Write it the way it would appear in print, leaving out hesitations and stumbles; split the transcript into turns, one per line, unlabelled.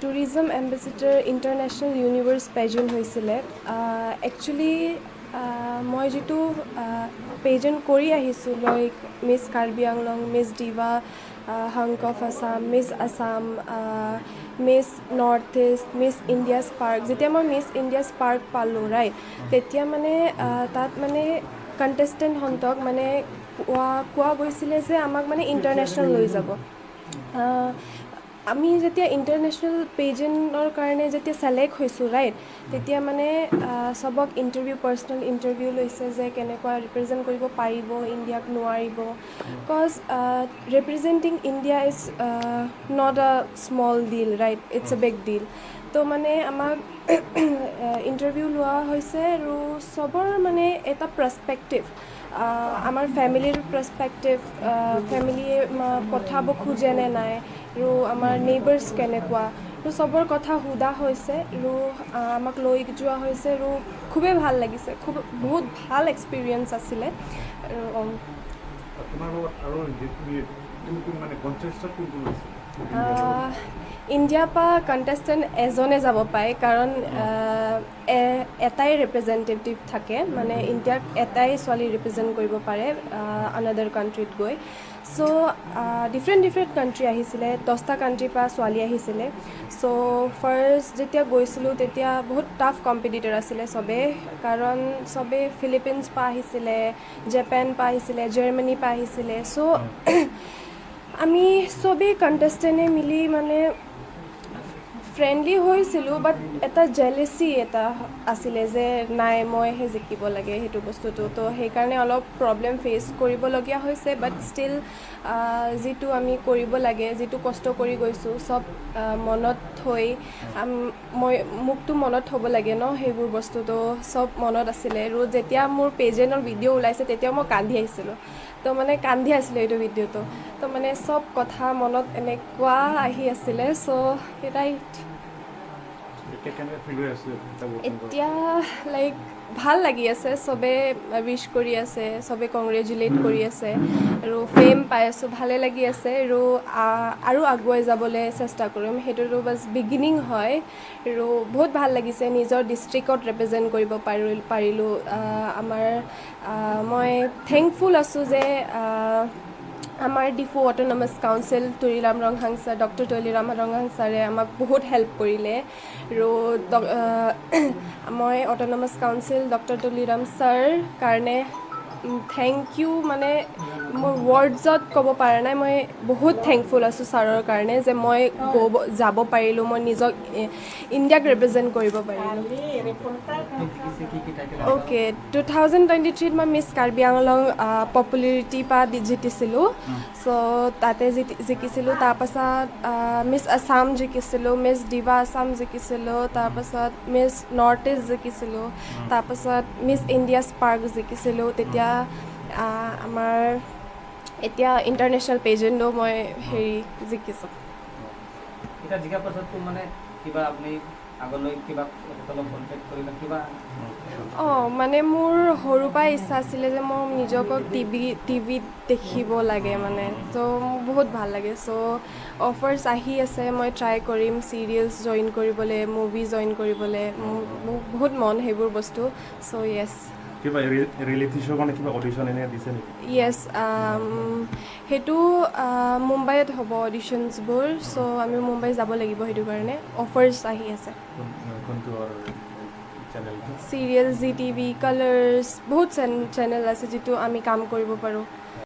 tourism ambassador international universe pageant হৈছিলে actually মই যিটো পেজেণ্ট কৰি আহিছোঁ like miss Karbi Anglong miss diva hunk of Assam miss Assam miss North East miss India spark যেতিয়া মই মিছ ইণ্ডিয়া স্পাৰ্ক পালোঁ ৰাইট তেতিয়া মানে তাত মানে কণ্টেষ্টেণ্টহঁতক মানে কোৱা গৈছিলে যে আমাক মানে ইণ্টাৰনেশ্যনেল লৈ যাব আমি যেতিয়া ইণ্টাৰনেশ্যনেল পেজেণ্টৰ কাৰণে যেতিয়া ছিলেক্ট হৈছোঁ ৰাইট তেতিয়া মানে চবক পাৰ্চনেল ইণ্টাৰভিউ লৈছে যে কেনেকুৱা ৰিপ্ৰেজেণ্ট কৰিব পাৰিব ইণ্ডিয়াক নোৱাৰিব because representing India is not a small deal right it's a big deal তো মানে আমাক ইণ্টাৰভিউ লোৱা হৈছে আৰু চবৰ মানে এটা পাৰ্চপেক্টিভ আমাৰ ফেমিলিৰ পাৰ্চপেক্টিভ ফেমিলিয়ে পঠাব খোজে নে নাই আৰু আমাৰ নেইবাৰ্ছ কেনেকুৱা আৰু চবৰ কথা সোধা হৈছে আৰু আমাক লৈ যোৱা হৈছে আৰু খুবেই ভাল লাগিছে বহুত ভাল এক্সপিৰিয়েঞ্চ আছিলে ইণ্ডিয়াৰ পৰা কণ্টেষ্টেণ্ট এজনে যাব পাৰে কাৰণ এটাই ৰিপ্ৰেজেণ্টেটিভ থাকে মানে ইণ্ডিয়াক এটাই ছোৱালী ৰিপ্ৰেজেণ্ট কৰিব পাৰে আনাডাৰ কাণ্ট্ৰিত গৈ চ' ডিফাৰেণ্ট কাণ্ট্ৰি আহিছিলে 10টা কাণ্ট্ৰিৰ পৰা ছোৱালী আহিছিলে চ' ফাৰ্ষ্ট যেতিয়া গৈছিলোঁ তেতিয়া বহুত টাফ কম্পিটিটৰ আছিলে চবেই কাৰণ চবেই ফিলিপিনছ পৰা আহিছিলে জাপান পৰা আহিছিলে জাৰ্মানীৰ পৰা আহিছিলে চ' আমি চবেই কণ্টেষ্টেণ্টে মিলি মানে ফ্ৰেণ্ডলি হৈছিলোঁ বাট এটা জেলেচি এটা আছিলে যে নাই মইহে জিকিব লাগে সেইটো বস্তুটো তো সেইকাৰণে অলপ প্ৰব্লেম ফেচ কৰিবলগীয়া হৈছে বাট ষ্টিল যিটো আমি কৰিব লাগে যিটো কষ্ট কৰি গৈছোঁ চব মনত থৈ মোকতো মনত থ'ব লাগে ন সেইবোৰ বস্তুটো চব মনত আছিলে আৰু যেতিয়া মোৰ পেজেণ্টৰ ভিডিঅ' ওলাইছে তেতিয়া মই কান্দি আহিছিলোঁ তো মানে কান্দি আছিলোঁ এইটো ভিডিঅ'টো তো মানে চব কথা মনত এনেকুৱা আহি আছিলে চ' এতিয়া লাইক ভাল লাগি আছে চবে উইছ কৰি আছে চবে কংগ্ৰেচুলেট কৰি আছে আৰু ফেম পাই আছোঁ ভালে লাগি আছে আৰু আগুৱাই যাবলৈ চেষ্টা কৰিম সেইটোতো বাছ বিগিনিং হয় আৰু বহুত ভাল লাগিছে নিজৰ ডিষ্ট্ৰিক্টত ৰিপ্ৰেজেণ্ট কৰিব পাৰিলোঁ মই থেংকফুল আছোঁ যে আমাৰ Diphu autonomous council doctor Tuliram Ronghang ছাৰে আমাক বহুত হেল্প কৰিলে আৰু মই autonomous council doctor Tuliram sir কাৰণে থেংক ইউ মানে মোৰ ৱৰ্ডছত ক'ব পৰা নাই মই বহুত থেংকফুল আছোঁ ছাৰৰ কাৰণে যে মই যাব পাৰিলোঁ মই নিজক ইণ্ডিয়াক ৰিপ্ৰেজেণ্ট কৰিব পাৰিলোঁ অ'কে 2023 মই মিছ কাৰ্বি আংলং পপুলাৰিটি পৰা জিতিছিলোঁ চ' তাতে জিকিছিলোঁ তাৰপাছত মিছ আছাম জিকিছিলোঁ মিছ ডিভা আছাম জিকিছিলোঁ তাৰপাছত মিছ নৰ্থ ইষ্ট জিকিছিলোঁ তাৰপাছত মিছ ইণ্ডিয়া স্পাৰ্ক জিকিছিলোঁ তেতিয়া আমাৰ এতিয়া ইণ্টাৰনেশ্যনেল পেজেণ্টো মই জিকিছোঁ মানে মোৰ সৰুৰ পৰাই ইচ্ছা আছিলে যে মই নিজকে টিভিত দেখিব লাগে মানে ত' মোক বহুত ভাল লাগে চ' অফাৰ্ছ আহি আছে মই ট্ৰাই কৰিম চিৰিয়েলছ জইন কৰিবলৈ মুভি জইন কৰিবলৈ মোৰ বহুত মন সেইবোৰ বস্তু চ' য়েছ য়েছ সেইটো মুম্বাইত হ'ব অডিশ্যনছবোৰ চ' আমি মুম্বাই যাব লাগিব সেইটো কাৰণে অফাৰ্ছ আহি আছে চিৰিয়েল ZTV কালাৰ্ছ বহুত চেনেল আছে যিটো আমি কাম কৰিব পাৰোঁ